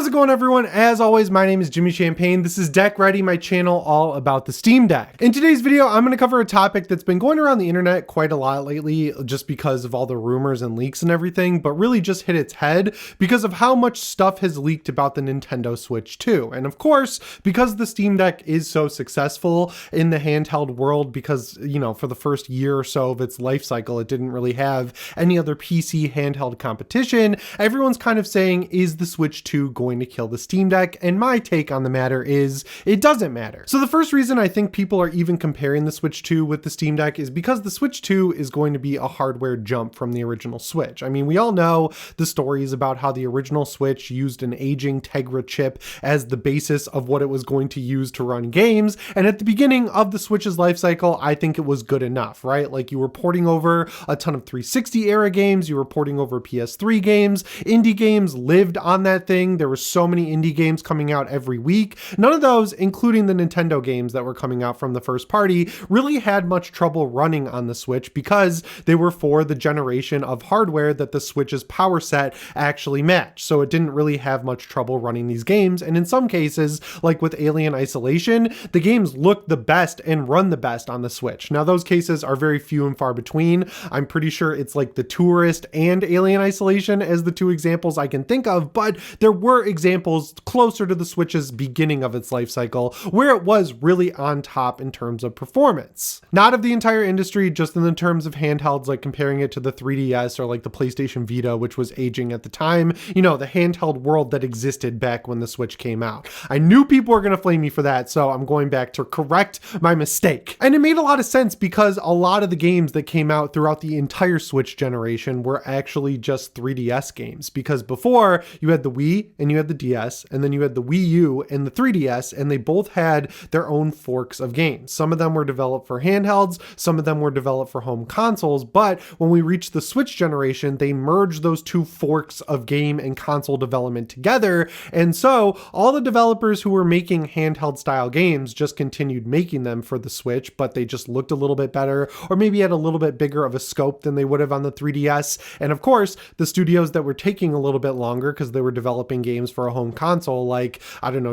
How's it going, everyone? As always, my name is Jimmy Champagne. This is Deck Ready, my channel all about the Steam Deck. In today's video, I'm going to cover a topic that's been going around the internet quite a lot lately, just because of all the rumors and leaks and everything, but really just hit its head because of how much stuff has leaked about the Nintendo Switch 2. And of course, because the Steam Deck is so successful in the handheld world, because, for the first year or so of its life cycle, it didn't really have any other PC handheld competition, everyone's kind of saying, is the Switch 2 going to kill the Steam Deck? And my take on the matter is it doesn't matter. So the first reason I think people are even comparing the Switch 2 with the Steam Deck is because the Switch 2 is going to be a hardware jump from the original Switch. I mean, we all know the stories about how the original Switch used an aging Tegra chip as the basis of what it was going to use to run games. And at the beginning of the Switch's life cycle, I think it was good enough, right? Like, you were porting over a ton of 360 era games, you were porting over PS3 games, indie games lived on that thing. There were so many indie games coming out every week. None of those, including the Nintendo games that were coming out from the first party, really had much trouble running on the Switch because they were for the generation of hardware that the Switch's power set actually matched. So it didn't really have much trouble running these games. And in some cases, like with Alien Isolation, the games look the best and run the best on the Switch. Now, those cases are very few and far between. I'm pretty sure it's like The Tourist and Alien Isolation as the two examples I can think of, but there were examples closer to the Switch's beginning of its life cycle where it was really on top in terms of performance. Not of the entire industry, just in the terms of handhelds, like comparing it to the 3DS or like the PlayStation Vita, which was aging at the time, the handheld world that existed back when the Switch came out. I knew people were going to flame me for that, so I'm going back to correct my mistake. And it made a lot of sense because a lot of the games that came out throughout the entire Switch generation were actually just 3DS games, because before you had the Wii and you had the DS, and then you had the Wii U and the 3DS, and they both had their own forks of games. Some of them were developed for handhelds, some of them were developed for home consoles, but when we reached the Switch generation, they merged those two forks of game and console development together, and so all the developers who were making handheld style games just continued making them for the Switch, but they just looked a little bit better, or maybe had a little bit bigger of a scope than they would have on the 3DS. And of course, the studios that were taking a little bit longer because they were developing games for a home console, like,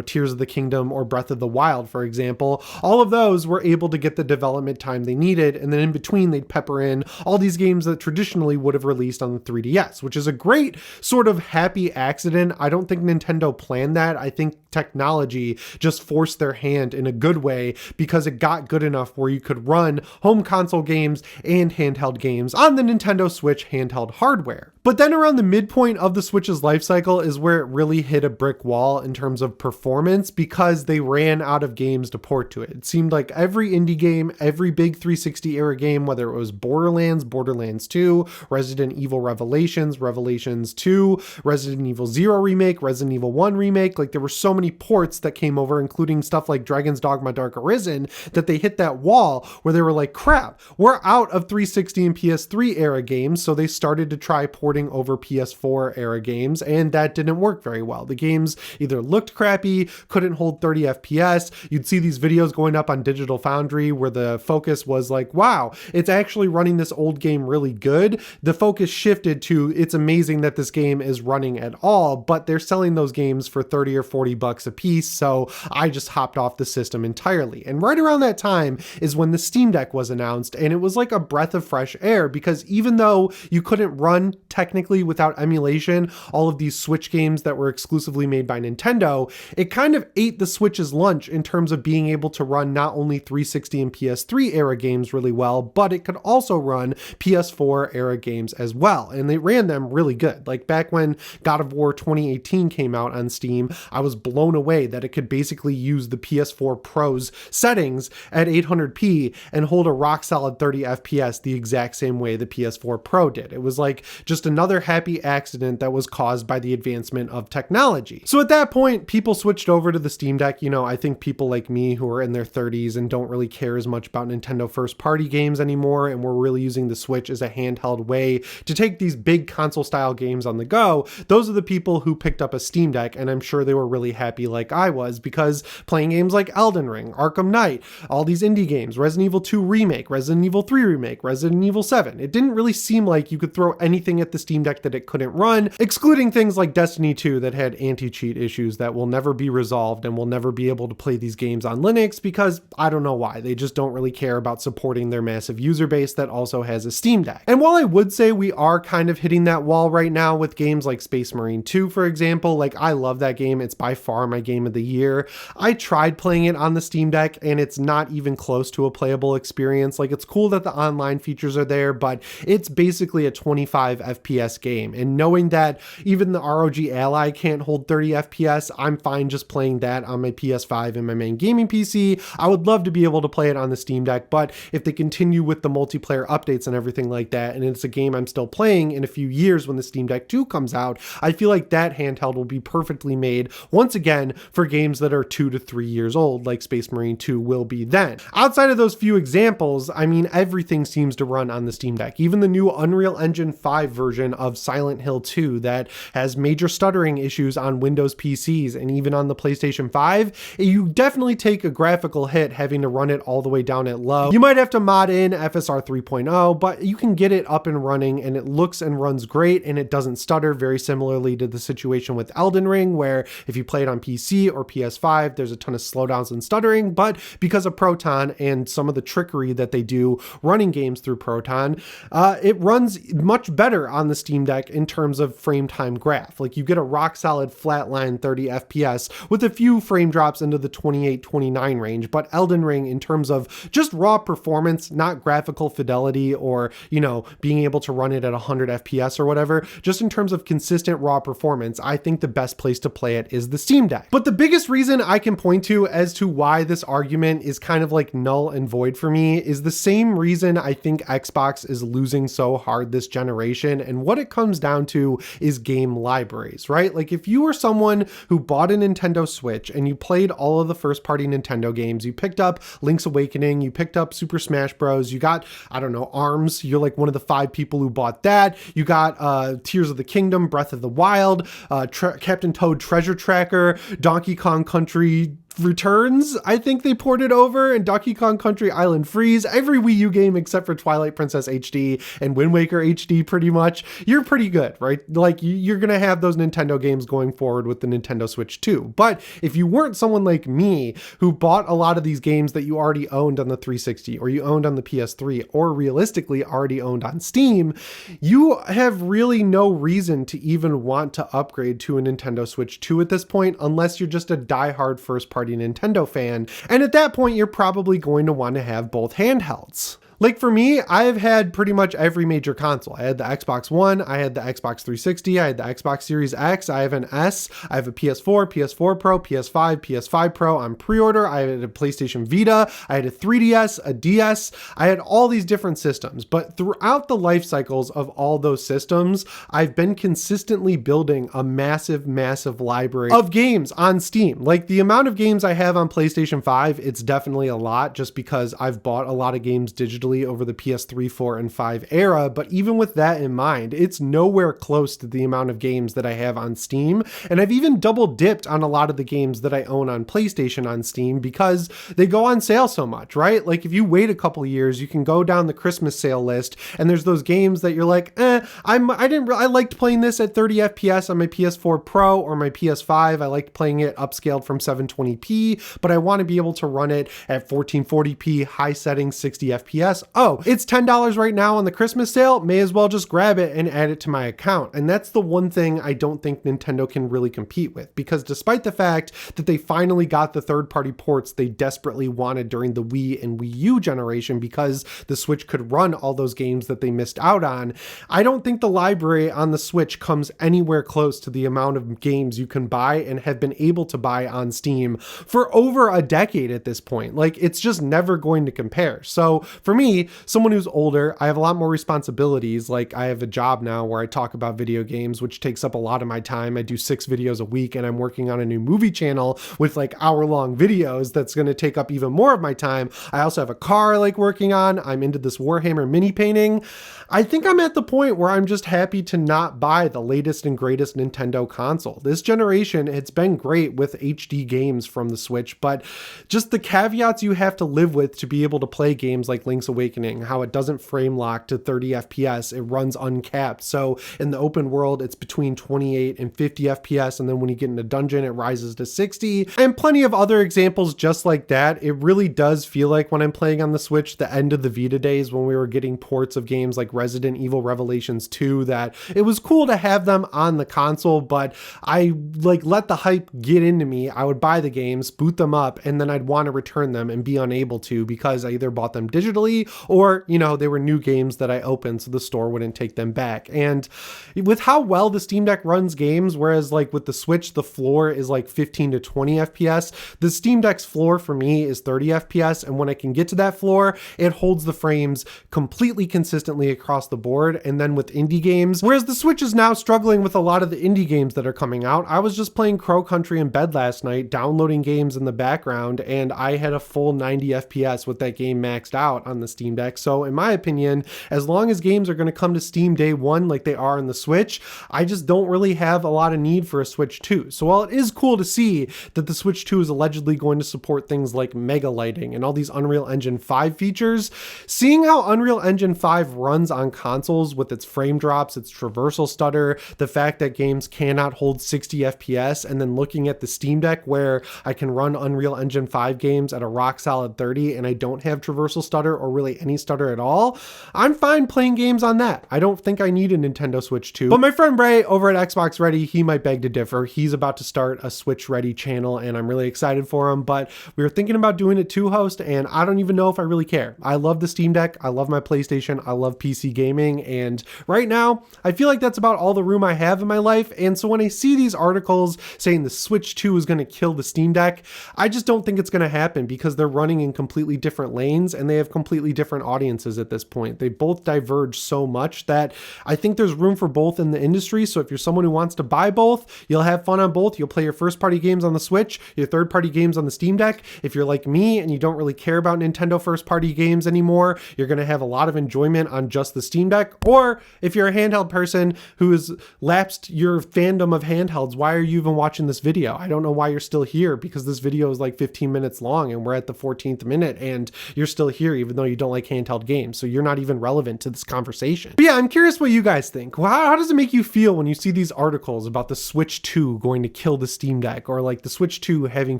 Tears of the Kingdom or Breath of the Wild, for example, all of those were able to get the development time they needed, and then in between they'd pepper in all these games that traditionally would have released on the 3DS, which is a great sort of happy accident. I don't think Nintendo planned that. I think technology just forced their hand in a good way because it got good enough where you could run home console games and handheld games on the Nintendo Switch handheld hardware. But then around the midpoint of the Switch's life cycle is where it really hit a brick wall in terms of performance because they ran out of games to port to it. It seemed like every indie game, every big 360 era game, whether it was Borderlands, Borderlands 2, Resident Evil Revelations, Revelations 2, Resident Evil 0 remake, Resident Evil 1 remake, like there were so many ports that came over, including stuff like Dragon's Dogma Dark Arisen, that they hit that wall where they were like, crap, we're out of 360 and PS3 era games, so they started to try porting over PS4 era games, and that didn't work very well. The games either looked crappy, couldn't hold 30 FPS. You'd see these videos going up on Digital Foundry where the focus was like, wow, it's actually running this old game really good. The focus shifted to, it's amazing that this game is running at all, but they're selling those games for 30 or 40 bucks a piece, so I just hopped off the system entirely. And right around that time is when the Steam Deck was announced, and it was like a breath of fresh air because even though you couldn't run technically without emulation all of these Switch games that were exclusively made by Nintendo, it kind of ate the Switch's lunch in terms of being able to run not only 360 and PS3 era games really well, but it could also run PS4 era games as well. And they ran them really good. Like back when God of War 2018 came out on Steam, I was blown away that it could basically use the PS4 Pro's settings at 800p and hold a rock solid 30 FPS the exact same way the PS4 Pro did. It was like just another happy accident that was caused by the advancement of technology. So at that point, people switched over to the Steam Deck. I think people like me who are in their 30s and don't really care as much about Nintendo first party games anymore, and we're really using the Switch as a handheld way to take these big console style games on the go, those are the people who picked up a Steam Deck, and I'm sure they were really happy like I was, because playing games like Elden Ring, Arkham Knight, all these indie games, Resident Evil 2 Remake, Resident Evil 3 Remake, Resident Evil 7, it didn't really seem like you could throw anything at the the Steam Deck that it couldn't run, excluding things like Destiny 2 that had anti-cheat issues that will never be resolved and will never be able to play these games on Linux because I don't know why. They just don't really care about supporting their massive user base that also has a Steam Deck. And while I would say we are kind of hitting that wall right now with games like Space Marine 2, for example, like I love that game. It's by far my game of the year. I tried playing it on the Steam Deck and it's not even close to a playable experience. Like it's cool that the online features are there, but it's basically a 25 FPS game. And knowing that even the ROG Ally can't hold 30 FPS, I'm fine just playing that on my PS5 and my main gaming PC. I would love to be able to play it on the Steam Deck, but if they continue with the multiplayer updates and everything like that, and it's a game I'm still playing in a few years when the Steam Deck 2 comes out, I feel like that handheld will be perfectly made once again for games that are 2 to 3 years old, like Space Marine 2 will be then. Outside of those few examples, I mean, everything seems to run on the Steam Deck. Even the new Unreal Engine 5 version of Silent Hill 2 that has major stuttering issues on Windows PCs and even on the PlayStation 5, you definitely take a graphical hit having to run it all the way down at low. You might have to mod in FSR 3.0, but you can get it up and running and it looks and runs great and it doesn't stutter, very similarly to the situation with Elden Ring, where if you play it on PC or PS5, there's a ton of slowdowns and stuttering, but because of Proton and some of the trickery that they do running games through Proton, it runs much better on the Steam Deck in terms of frame time graph. Like you get a rock solid flatline 30 FPS with a few frame drops into the 28, 29 range, but Elden Ring in terms of just raw performance, not graphical fidelity or, you know, being able to run it at 100 FPS or whatever, just in terms of consistent raw performance, I think the best place to play it is the Steam Deck. But the biggest reason I can point to as to why this argument is kind of like null and void for me is the same reason I think Xbox is losing so hard this generation. And what it comes down to is game libraries, right? Like if you were someone who bought a Nintendo Switch and you played all of the first party Nintendo games, you picked up Link's Awakening, you picked up Super Smash Bros, you got, I don't know, ARMS, you're like one of the 5 people who bought that, you got Tears of the Kingdom, Breath of the Wild, Captain Toad Treasure Tracker, Donkey Kong Country Returns, I think they ported over, and Donkey Kong Country Island Freeze, every Wii U game except for Twilight Princess HD and Wind Waker HD pretty much, you're pretty good, right? Like you're gonna have those Nintendo games going forward with the Nintendo Switch too. But if you weren't someone like me who bought a lot of these games that you already owned on the 360 or you owned on the PS3 or realistically already owned on Steam, you have really no reason to even want to upgrade to a Nintendo Switch 2 at this point unless you're just a diehard first party Nintendo fan, and at that point you're probably going to want to have both handhelds. Like for me, I've had pretty much every major console. I had the Xbox One, I had the Xbox 360, I had the Xbox Series X, I have an S, I have a PS4, PS4 Pro, PS5, PS5 Pro on pre-order, I had a PlayStation Vita, I had a 3DS, a DS, I had all these different systems. But throughout the life cycles of all those systems, I've been consistently building a massive, massive library of games on Steam. Like the amount of games I have on PlayStation 5, it's definitely a lot just because I've bought a lot of games digitally over the PS3, 4, and 5 era, but even with that in mind, it's nowhere close to the amount of games that I have on Steam, and I've even double dipped on a lot of the games that I own on PlayStation on Steam because they go on sale so much, right? Like if you wait a couple years, you can go down the Christmas sale list, and there's those games that you're like, I liked playing this at 30 FPS on my PS4 Pro or my PS5, I liked playing it upscaled from 720p, but I want to be able to run it at 1440p, high settings, 60 FPS. Oh, it's $10 right now on the Christmas sale, may as well just grab it and add it to my account. And that's the one thing I don't think Nintendo can really compete with, because despite the fact that they finally got the third-party ports they desperately wanted during the Wii and Wii U generation because the Switch could run all those games that they missed out on, I don't think the library on the Switch comes anywhere close to the amount of games you can buy and have been able to buy on Steam for over a decade at this point. Like, it's just never going to compare. So for me, someone who's older, I have a lot more responsibilities. Like I have a job now where I talk about video games, which takes up a lot of my time. I do 6 videos a week and I'm working on a new movie channel with like hour-long videos that's going to take up even more of my time. I also have a car I like working on. I'm into this Warhammer mini painting. I think I'm at the point where I'm just happy to not buy the latest and greatest Nintendo console. This generation, it's been great with HD games from the Switch, but just the caveats you have to live with to be able to play games like Link's Awakening, how it doesn't frame lock to 30 FPS, it runs uncapped. So in the open world, it's between 28 and 50 FPS, and then when you get in a dungeon, it rises to 60, and plenty of other examples just like that. It really does feel like when I'm playing on the Switch, the end of the Vita days when we were getting ports of games like Resident Evil Revelations 2, that it was cool to have them on the console, but I like let the hype get into me. I would buy the games, boot them up, and then I'd want to return them and be unable to because I either bought them digitally or, you know, they were new games that I opened so the store wouldn't take them back. And with how well the Steam Deck runs games, whereas like with the Switch, the floor is like 15 to 20 FPS, the Steam Deck's floor for me is 30 FPS. And when I can get to that floor, it holds the frames completely consistently across the board. And then with indie games, whereas the Switch is now struggling with a lot of the indie games that are coming out, I was just playing Crow Country in bed last night, downloading games in the background, and I had a full 90 FPS with that game maxed out on the Steam Deck. So in my opinion, as long as games are going to come to Steam day one like they are in the Switch, I just don't really have a lot of need for a Switch 2. So while it is cool to see that the Switch 2 is allegedly going to support things like mega lighting and all these Unreal Engine 5 features, seeing how Unreal Engine 5 runs on consoles with its frame drops, its traversal stutter, the fact that games cannot hold 60 FPS, and then looking at the Steam Deck where I can run Unreal Engine 5 games at a rock solid 30 and I don't have traversal stutter or really any stutter at all, I'm fine playing games on that. I don't think I need a Nintendo Switch 2. But my friend Ray over at Xbox Ready, he might beg to differ. He's about to start a Switch Ready channel and I'm really excited for him, but we were thinking about doing it too, host, and I don't even know if I really care. I love the Steam Deck, I love my PlayStation, I love PC gaming, and right now I feel like that's about all the room I have in my life. And so when I see these articles saying the Switch 2 is going to kill the Steam Deck, I just don't think it's going to happen because they're running in completely different lanes and they have completely different audiences at this point. They both diverge so much that I think there's room for both in the industry. So if you're someone who wants to buy both, you'll have fun on both. You'll play your first party games on the Switch, your third party games on the Steam Deck. If you're like me and you don't really care about Nintendo first party games anymore, you're going to have a lot of enjoyment on just the Steam Deck. Or if you're a handheld person who has lapsed your fandom of handhelds, why are you even watching this video? I don't know why you're still here, because this video is like 15 minutes long and we're at the 14th minute and you're still here even though you don't like handheld games. So you're not even relevant to this conversation. But yeah, I'm curious what you guys think. Well, how does it make you feel when you see these articles about the Switch 2 going to kill the Steam Deck, or like the Switch 2 having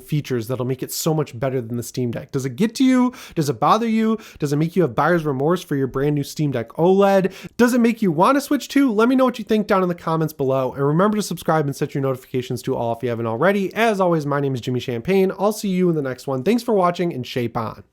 features that'll make it so much better than the Steam Deck? Does it get to you? Does it bother you? Does it make you have buyer's remorse for your brand new Steam Deck OLED? Does it make you want to Switch 2? Let me know what you think down in the comments below, and remember to subscribe and set your notifications to all if you haven't already. As always, my name is Jimmy Champagne. I'll see you in the next one. Thanks for watching and shape on.